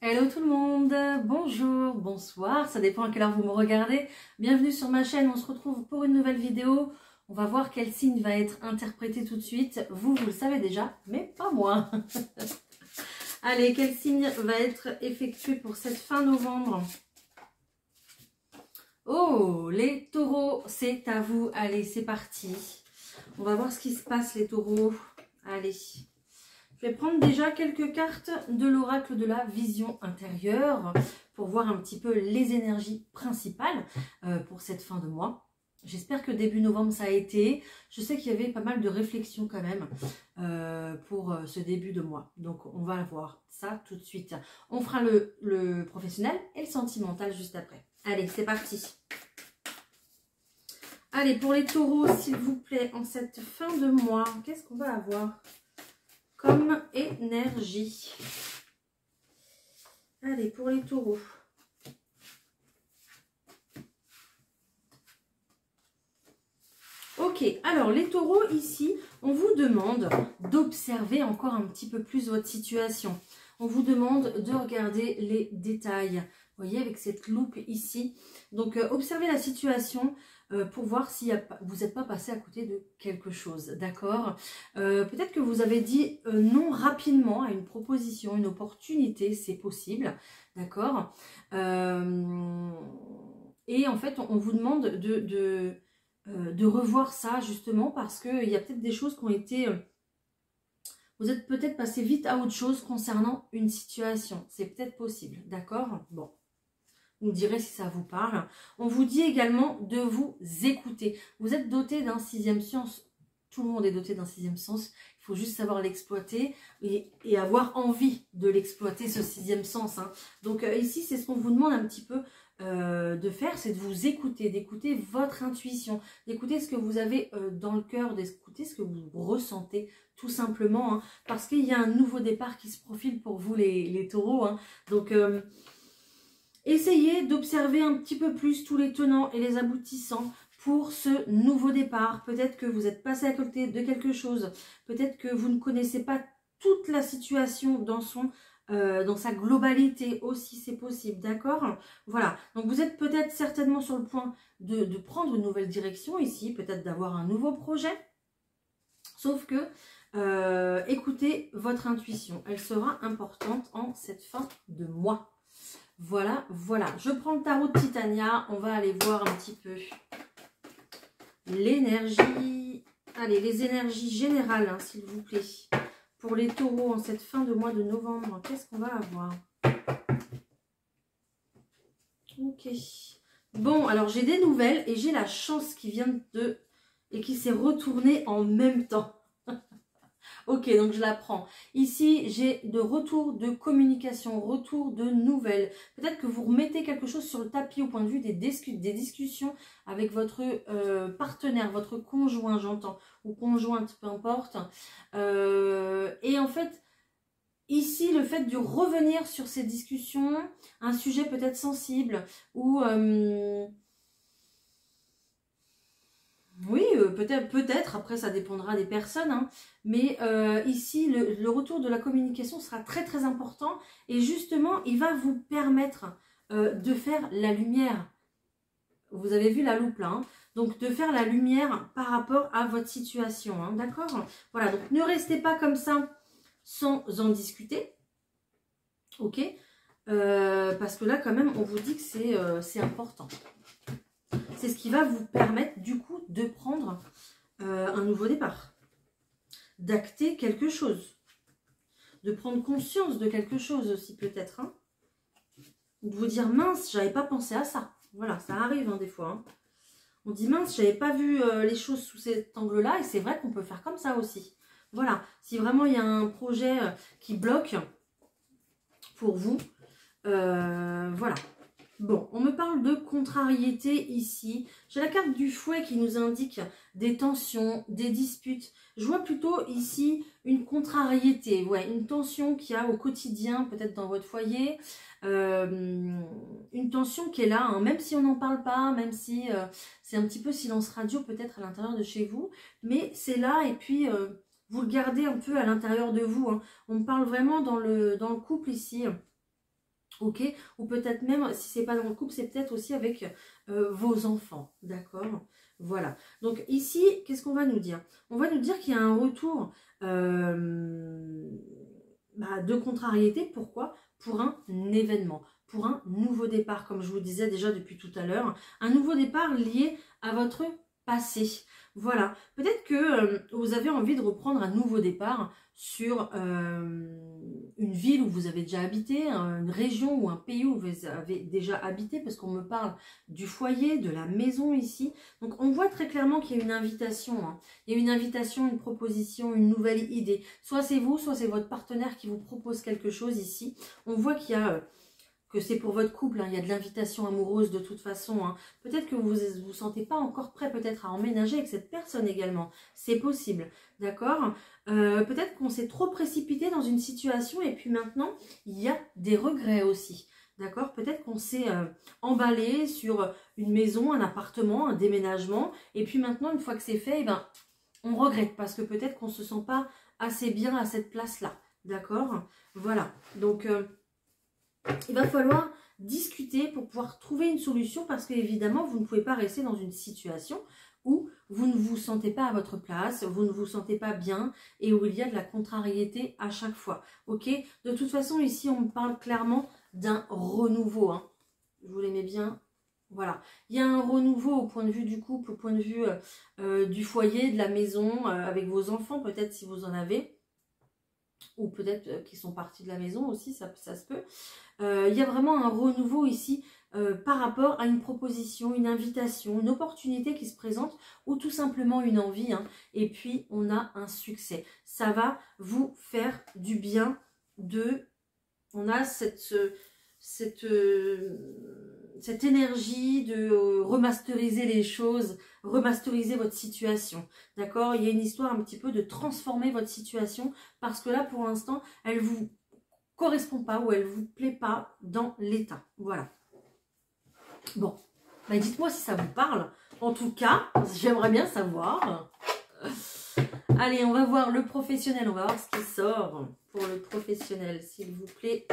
Hello tout le monde, bonjour, bonsoir, ça dépend à quelle heure vous me regardez. Bienvenue sur ma chaîne, on se retrouve pour une nouvelle vidéo. On va voir quel signe va être interprété tout de suite. Vous le savez déjà, mais pas moi. Allez, quel signe va être effectué pour cette fin novembre? Oh, les taureaux, c'est à vous. Allez, c'est parti. On va voir ce qui se passe les taureaux. Allez. Je vais prendre déjà quelques cartes de l'oracle de la vision intérieure pour voir un petit peu les énergies principales pour cette fin de mois. J'espère que début novembre ça a été. Je sais qu'il y avait pas mal de réflexions quand même pour ce début de mois. Donc on va voir ça tout de suite. On fera le professionnel et le sentimental juste après. Allez, c'est parti. Allez, pour les taureaux, s'il vous plaît, en cette fin de mois, qu'est-ce qu'on va avoir comme énergie? Allez, pour les taureaux. Ok, alors les taureaux, ici, on vous demande d'observer encore un petit peu plus votre situation. On vous demande de regarder les détails. Vous voyez, avec cette loupe ici. Donc, observez la situation pour voir si vous n'êtes pas passé à côté de quelque chose. D'accord? Peut-être que vous avez dit non rapidement à une proposition, une opportunité, c'est possible. D'accord? Et en fait, on vous demande de revoir ça justement parce qu'il y a peut-être des choses qui ont été... vous êtes peut-être passé vite à autre chose concernant une situation. C'est peut-être possible, d'accord? Bon, vous me direz si ça vous parle. On vous dit également de vous écouter. Vous êtes doté d'un sixième sens. Tout le monde est doté d'un sixième sens. Il faut juste savoir l'exploiter et avoir envie de l'exploiter, ce sixième sens. Hein. Donc ici, c'est ce qu'on vous demande un petit peu de faire, c'est de vous écouter, d'écouter votre intuition, d'écouter ce que vous avez dans le cœur, d'écouter ce que vous ressentez tout simplement, hein, parce qu'il y a un nouveau départ qui se profile pour vous les taureaux. Hein. Donc essayez d'observer un petit peu plus tous les tenants et les aboutissants pour ce nouveau départ. Peut-être que vous êtes passé à côté de quelque chose, peut-être que vous ne connaissez pas toute la situation dans sa globalité aussi, c'est possible, d'accord? Voilà, donc vous êtes peut-être certainement sur le point de prendre une nouvelle direction ici, peut-être d'avoir un nouveau projet, sauf que écoutez votre intuition, elle sera importante en cette fin de mois. Voilà, voilà, je prends le tarot de Titania, on va aller voir un petit peu l'énergie, allez, les énergies générales, hein, s'il vous plaît. Pour les taureaux, en cette fin de mois de novembre, qu'est-ce qu'on va avoir? Ok. Bon, alors j'ai des nouvelles et j'ai la chance qui vient et qui s'est retournée en même temps. Ok, donc je la prends. Ici, j'ai de retour de communication, retour de nouvelles. Peut-être que vous remettez quelque chose sur le tapis au point de vue des discussions avec votre partenaire, votre conjoint, j'entends, ou conjointe, peu importe. Et en fait, ici, le fait de revenir sur ces discussions, un sujet peut-être sensible, ou... oui, peut-être, après ça dépendra des personnes, hein, mais ici le retour de la communication sera très très important et justement il va vous permettre de faire la lumière. Vous avez vu la loupe là, hein, donc de faire la lumière par rapport à votre situation, hein, d'accord? Voilà, donc ne restez pas comme ça sans en discuter, ok? Parce que là quand même on vous dit que c'est important. C'est ce qui va vous permettre du coup de prendre un nouveau départ, d'acter quelque chose, de prendre conscience de quelque chose aussi peut-être, hein, de vous dire mince, j'avais pas pensé à ça. Voilà, ça arrive hein, des fois. Hein. On dit mince, j'avais pas vu les choses sous cet angle-là et c'est vrai qu'on peut faire comme ça aussi. Voilà, si vraiment il y a un projet qui bloque pour vous, voilà. Bon, on me parle de contrariété ici. J'ai la carte du fouet qui nous indique des tensions, des disputes. Je vois plutôt ici une contrariété, ouais, une tension qu'il y a au quotidien, peut-être dans votre foyer. Une tension qui est là, hein, même si on n'en parle pas, même si c'est un petit peu silence radio peut-être à l'intérieur de chez vous. Mais c'est là et puis vous le gardez un peu à l'intérieur de vous. Hein. On me parle vraiment dans le couple ici. Ok, ou peut-être même, si c'est pas dans le couple, c'est peut-être aussi avec vos enfants, d'accord? Voilà. Donc ici, qu'est-ce qu'on va nous dire? On va nous dire qu'il y a un retour de contrariété. Pourquoi? Pour un événement, pour un nouveau départ, comme je vous disais déjà depuis tout à l'heure. Un nouveau départ lié à votre passé. Voilà. Peut-être que vous avez envie de reprendre un nouveau départ sur une ville où vous avez déjà habité, une région ou un pays où vous avez déjà habité, parce qu'on me parle du foyer, de la maison ici. Donc on voit très clairement qu'il y a une invitation, hein. Il y a une invitation, une proposition, une nouvelle idée. Soit c'est vous, soit c'est votre partenaire qui vous propose quelque chose ici. On voit qu'il y a... que c'est pour votre couple, hein, il y a de l'invitation amoureuse de toute façon. Hein. Peut-être que vous ne vous sentez pas encore prêt peut-être à emménager avec cette personne également. C'est possible, d'accord? Peut-être qu'on s'est trop précipité dans une situation et puis maintenant, il y a des regrets aussi. D'accord? Peut-être qu'on s'est emballé sur une maison, un appartement, un déménagement. Et puis maintenant, une fois que c'est fait, eh ben, on regrette parce que peut-être qu'on ne se sent pas assez bien à cette place-là. D'accord? Voilà. Donc... il va falloir discuter pour pouvoir trouver une solution parce qu'évidemment, vous ne pouvez pas rester dans une situation où vous ne vous sentez pas à votre place, vous ne vous sentez pas bien et où il y a de la contrariété à chaque fois. Ok? De toute façon, ici, on me parle clairement d'un renouveau. Hein. Je vous l'aimais bien. Voilà. Il y a un renouveau au point de vue du couple, au point de vue du foyer, de la maison, avec vos enfants, peut-être si vous en avez. Ou peut-être qu'ils sont partis de la maison aussi, ça se peut. Il y a vraiment un renouveau ici par rapport à une proposition, une invitation, une opportunité qui se présente ou tout simplement une envie. Hein. Et puis, on a un succès. Ça va vous faire du bien On a cette énergie de remasteriser les choses, remasteriser votre situation, d'accord? Il y a une histoire un petit peu de transformer votre situation parce que là, pour l'instant, elle vous correspond pas ou elle vous plaît pas dans l'état, voilà. Bon, bah dites-moi si ça vous parle. En tout cas, j'aimerais bien savoir. Allez, on va voir le professionnel, on va voir ce qui sort pour le professionnel, s'il vous plaît.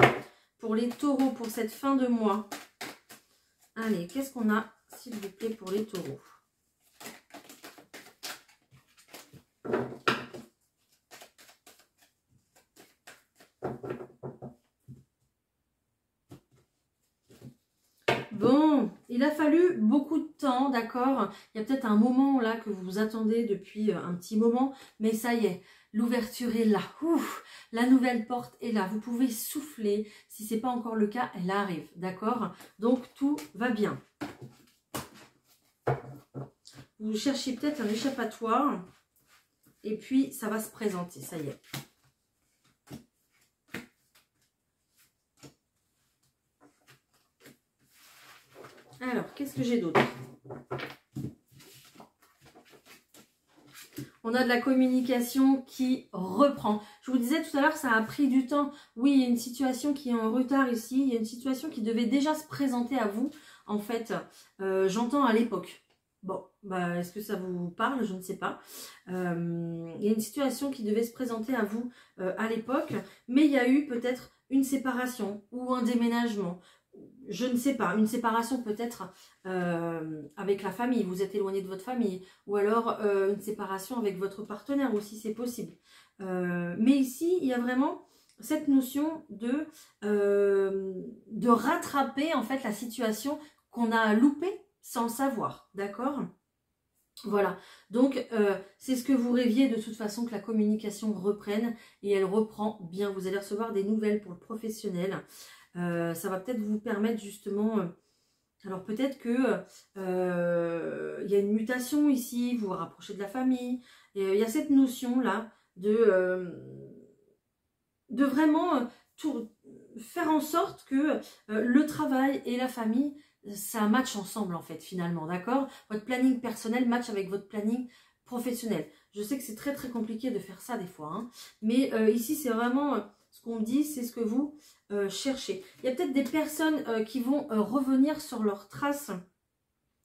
Pour les taureaux, pour cette fin de mois. Allez, qu'est-ce qu'on a, s'il vous plaît, pour les taureaux? Bon, il a fallu beaucoup de temps, d'accord? Il y a peut-être un moment là que vous attendez depuis un petit moment, mais ça y est, l'ouverture est là. Ouf, la nouvelle porte est là. Vous pouvez souffler. Si ce n'est pas encore le cas, elle arrive, d'accord? Donc, tout va bien. Vous cherchez peut-être un échappatoire. Et puis, ça va se présenter, ça y est. Alors, qu'est-ce que j'ai d'autre? On a de la communication qui reprend. Je vous disais tout à l'heure, ça a pris du temps. Oui, il y a une situation qui est en retard ici. Il y a une situation qui devait déjà se présenter à vous, en fait. J'entends à l'époque. Bon, bah, est-ce que ça vous parle? Je ne sais pas. Il y a une situation qui devait se présenter à vous à l'époque. Mais il y a eu peut-être une séparation ou un déménagement. Je ne sais pas, une séparation peut-être avec la famille, vous êtes éloigné de votre famille, ou alors une séparation avec votre partenaire aussi, c'est possible. Mais ici, il y a vraiment cette notion de rattraper en fait la situation qu'on a loupée sans le savoir, d'accord ? Voilà, donc c'est ce que vous rêviez de toute façon, que la communication reprenne, et elle reprend bien. Vous allez recevoir des nouvelles pour le professionnel. Ça va peut-être vous permettre justement, alors peut-être que il y a une mutation ici, vous vous rapprochez de la famille, et il y a cette notion là de vraiment faire en sorte que le travail et la famille, ça match ensemble en fait finalement, d'accord? Votre planning personnel match avec votre planning professionnel. Je sais que c'est très très compliqué de faire ça des fois, hein, mais ici c'est vraiment ce qu'on me dit, c'est ce que vous cherchez. Il y a peut-être des personnes qui vont revenir sur leurs traces.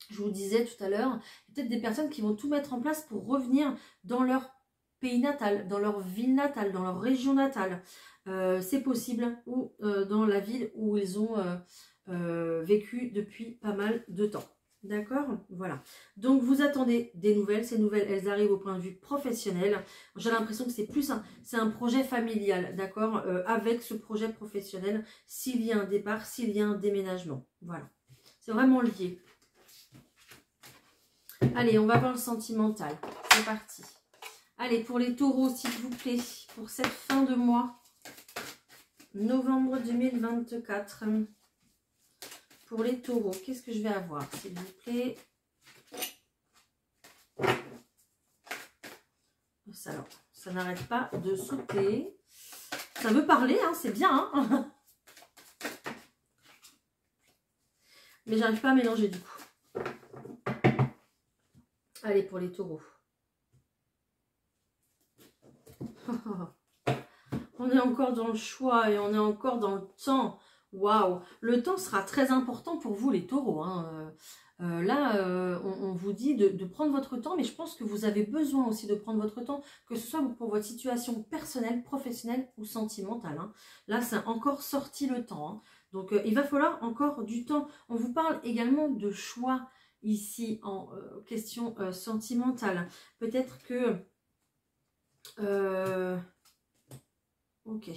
Je vous disais tout à l'heure, il y a peut-être des personnes qui vont tout mettre en place pour revenir dans leur pays natal, dans leur ville natale, dans leur région natale. c'est possible, ou dans la ville où ils ont vécu depuis pas mal de temps. D'accord? Voilà. Donc, vous attendez des nouvelles. Ces nouvelles, elles arrivent au point de vue professionnel. J'ai l'impression que c'est plus c'est un projet familial, d'accord? Avec ce projet professionnel, s'il y a un départ, s'il y a un déménagement. Voilà. C'est vraiment lié. Allez, on va voir le sentimental. C'est parti. Allez, pour les taureaux, s'il vous plaît, pour cette fin de mois, novembre 2024. Pour les taureaux, qu'est-ce que je vais avoir, s'il vous plaît? Ça n'arrête pas de sauter. Ça veut parler, hein, c'est bien. Hein. Mais j'arrive pas à mélanger du coup. Allez, pour les taureaux. On est encore dans le choix et on est encore dans le temps. Waouh! Le temps sera très important pour vous, les taureaux. Hein. On vous dit de prendre votre temps, mais je pense que vous avez besoin aussi de prendre votre temps, que ce soit pour votre situation personnelle, professionnelle ou sentimentale. Hein. Là, c'est encore sorti le temps. Hein. Donc, il va falloir encore du temps. On vous parle également de choix ici en question sentimentale. Peut-être que... ok.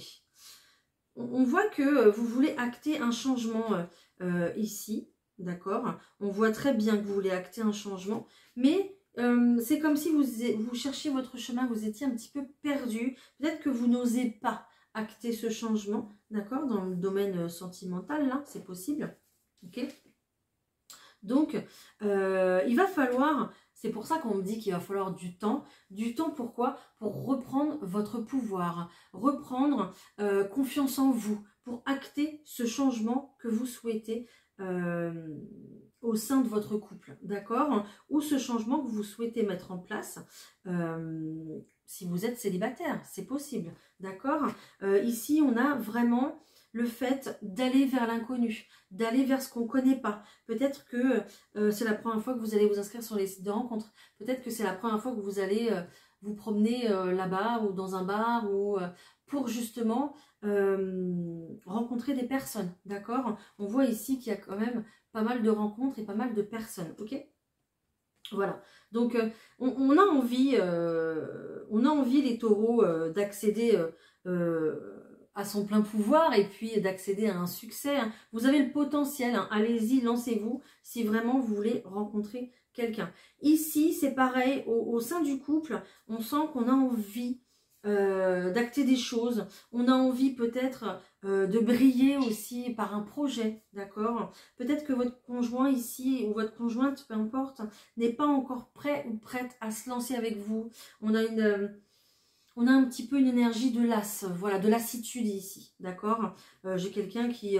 On voit que vous voulez acter un changement ici, d'accord? On voit très bien que vous voulez acter un changement, mais c'est comme si vous cherchiez votre chemin, vous étiez un petit peu perdu. Peut-être que vous n'osez pas acter ce changement, d'accord? Dans le domaine sentimental, là, c'est possible, ok? Donc, il va falloir... C'est pour ça qu'on me dit qu'il va falloir du temps. Du temps, pourquoi? Pour reprendre votre pouvoir, reprendre confiance en vous, pour acter ce changement que vous souhaitez au sein de votre couple, d'accord? Ou ce changement que vous souhaitez mettre en place si vous êtes célibataire, c'est possible, d'accord? Ici, on a vraiment... le fait d'aller vers l'inconnu, d'aller vers ce qu'on ne connaît pas. Peut-être que c'est la première fois que vous allez vous inscrire sur les sites de rencontres. Peut-être que c'est la première fois que vous allez vous promener là-bas ou dans un bar ou pour justement rencontrer des personnes. D'accord? On voit ici qu'il y a quand même pas mal de rencontres et pas mal de personnes. Ok? Voilà. Donc, on a envie les taureaux d'accéder à son plein pouvoir et puis d'accéder à un succès. Hein. Vous avez le potentiel, hein. Allez-y, lancez-vous si vraiment vous voulez rencontrer quelqu'un. Ici, c'est pareil, au sein du couple, on sent qu'on a envie d'acter des choses. On a envie peut-être de briller aussi par un projet, d'accord? Peut-être que votre conjoint ici ou votre conjointe, peu importe, n'est pas encore prêt ou prête à se lancer avec vous. On a un petit peu une énergie de lasse, voilà, de lassitude ici, d'accord? J'ai quelqu'un qui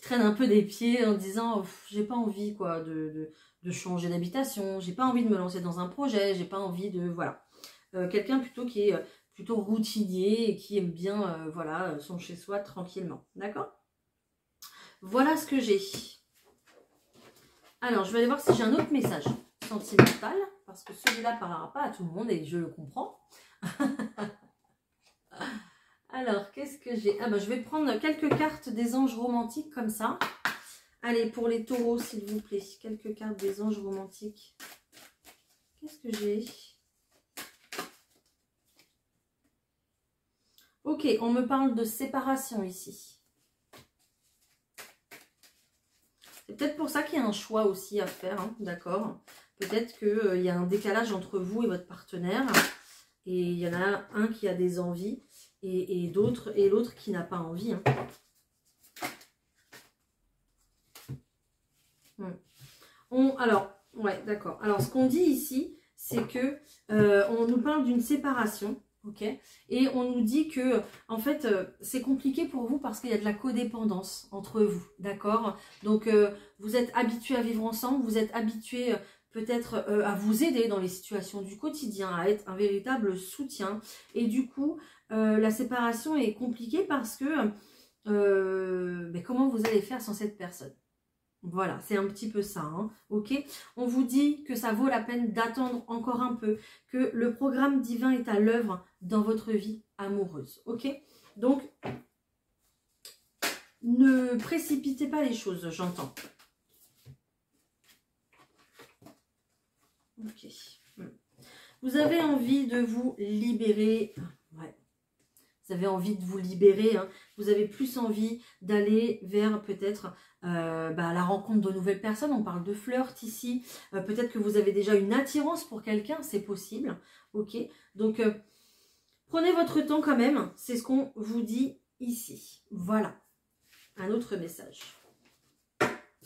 traîne un peu des pieds en disant j'ai pas envie quoi de changer d'habitation, j'ai pas envie de me lancer dans un projet, j'ai pas envie de... Voilà. Quelqu'un plutôt qui est plutôt routinier et qui aime bien voilà, son chez-soi tranquillement, d'accord? Voilà ce que j'ai. Alors, je vais aller voir si j'ai un autre message sentimental, parce que celui-là ne parlera pas à tout le monde et je le comprends. Alors, qu'est-ce que j'ai? Ah ben, je vais prendre quelques cartes des anges romantiques comme ça. Allez, pour les taureaux, s'il vous plaît, quelques cartes des anges romantiques. Qu'est-ce que j'ai? Ok, on me parle de séparation ici. C'est peut-être pour ça qu'il y a un choix aussi à faire, hein, d'accord? Peut-être qu'il y a un décalage entre vous et votre partenaire. Et il y en a un qui a des envies et l'autre qui n'a pas envie. Hein. Alors, ouais, d'accord. Alors, ce qu'on dit ici, c'est que on nous parle d'une séparation. Ok, et on nous dit que en fait c'est compliqué pour vous parce qu'il y a de la codépendance entre vous, d'accord? Donc vous êtes habitués à vivre ensemble, vous êtes habitués peut-être à vous aider dans les situations du quotidien, à être un véritable soutien, et du coup la séparation est compliquée parce que mais comment vous allez faire sans cette personne? Voilà, c'est un petit peu ça, hein, ok? On vous dit que ça vaut la peine d'attendre encore un peu, que le programme divin est à l'œuvre dans votre vie amoureuse, ok? Donc, ne précipitez pas les choses, j'entends. Ok. Vous avez envie de vous libérer, ouais. Vous avez envie de vous libérer, hein. Vous avez plus envie d'aller vers peut-être la rencontre de nouvelles personnes. On parle de flirt ici. Peut-être que vous avez déjà une attirance pour quelqu'un, c'est possible. Ok, donc prenez votre temps quand même. C'est ce qu'on vous dit ici. Voilà, un autre message.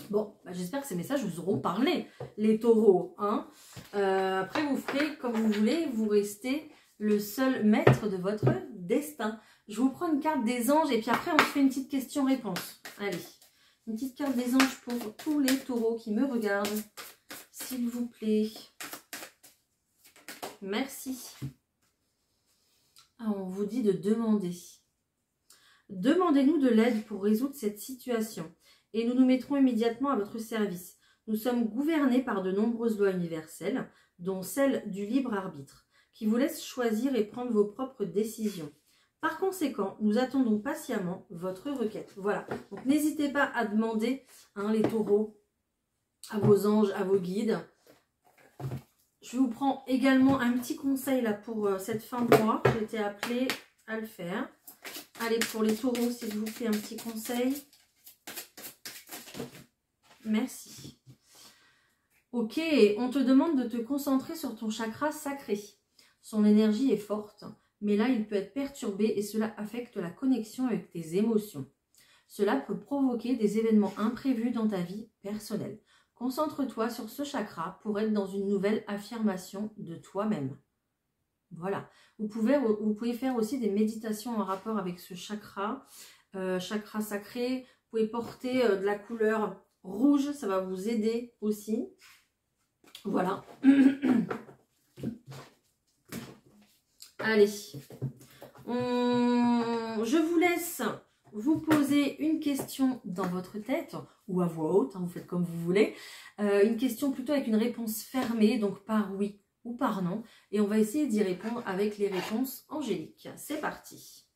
Bon, j'espère que ces messages vous auront parlé, les taureaux. Hein. Après, vous ferez comme vous voulez. Vous restez le seul maître de votre destin. Je vous prends une carte des anges et puis après on se fait une petite question-réponse. Allez, une petite carte des anges pour tous les taureaux qui me regardent, s'il vous plaît. Merci. On vous dit de demander. Demandez-nous de l'aide pour résoudre cette situation et nous nous mettrons immédiatement à votre service. Nous sommes gouvernés par de nombreuses lois universelles, dont celle du libre arbitre, qui vous laisse choisir et prendre vos propres décisions. Par conséquent, nous attendons patiemment votre requête. Voilà, donc n'hésitez pas à demander, hein, les taureaux, à vos anges, à vos guides. Je vous prends également un petit conseil là pour cette fin de mois. J'ai été appelée à le faire. Allez, pour les taureaux, s'il vous plaît, un petit conseil. Merci. Ok, on te demande de te concentrer sur ton chakra sacré. Son énergie est forte, mais là, il peut être perturbé et cela affecte la connexion avec tes émotions. Cela peut provoquer des événements imprévus dans ta vie personnelle. Concentre-toi sur ce chakra pour être dans une nouvelle affirmation de toi-même. Voilà. Vous pouvez faire aussi des méditations en rapport avec ce chakra, chakra sacré. Vous pouvez porter de la couleur rouge, ça va vous aider aussi. Voilà. Allez. Je vous laisse vous poser une question dans votre tête ou à voix haute, hein, vous faites comme vous voulez. Une question plutôt avec une réponse fermée, donc par oui ou par non. Et on va essayer d'y répondre avec les réponses angéliques. C'est parti.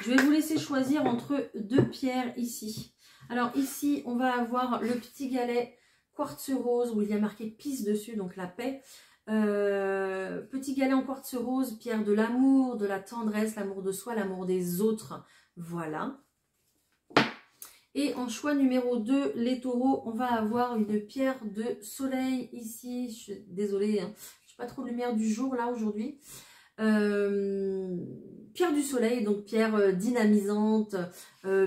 Je vais vous laisser choisir entre deux pierres ici. Alors ici, on va avoir le petit galet quartz rose où il y a marqué peace dessus, donc la paix. Petit galet en quartz rose, pierre de l'amour, de la tendresse, l'amour de soi, l'amour des autres. Voilà. Et en choix numéro 2, les taureaux, on va avoir une pierre de soleil ici. Je suis désolée, hein, je n'ai pas trop de lumière du jour là aujourd'hui. Pierre du soleil, donc pierre dynamisante,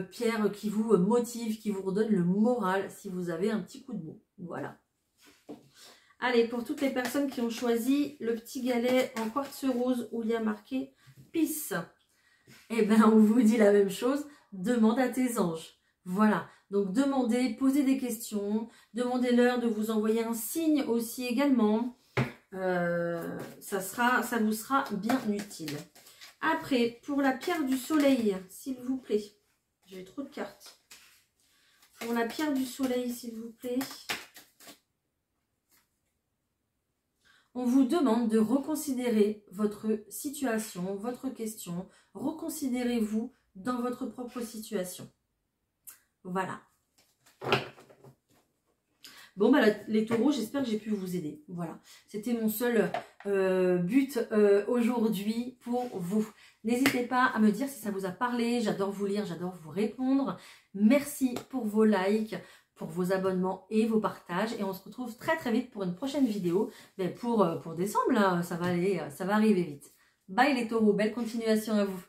pierre qui vous motive, qui vous redonne le moral si vous avez un petit coup de mou. Voilà. Allez, pour toutes les personnes qui ont choisi le petit galet en quartz rose où il y a marqué Peace, eh bien on vous dit la même chose, demande à tes anges. Voilà, donc demandez, posez des questions, demandez-leur de vous envoyer un signe aussi également. Ça vous sera bien utile. Après, pour la pierre du soleil, s'il vous plaît, j'ai trop de cartes. Pour la pierre du soleil, s'il vous plaît, on vous demande de reconsidérer votre situation, votre question. Reconsidérez-vous dans votre propre situation. Voilà. Bon, les taureaux, j'espère que j'ai pu vous aider. Voilà. C'était mon seul but aujourd'hui pour vous. N'hésitez pas à me dire si ça vous a parlé. J'adore vous lire, j'adore vous répondre. Merci pour vos likes, pour vos abonnements et vos partages. Et on se retrouve très très vite pour une prochaine vidéo. Mais pour décembre, là, ça va arriver vite. Bye les taureaux, belle continuation à vous.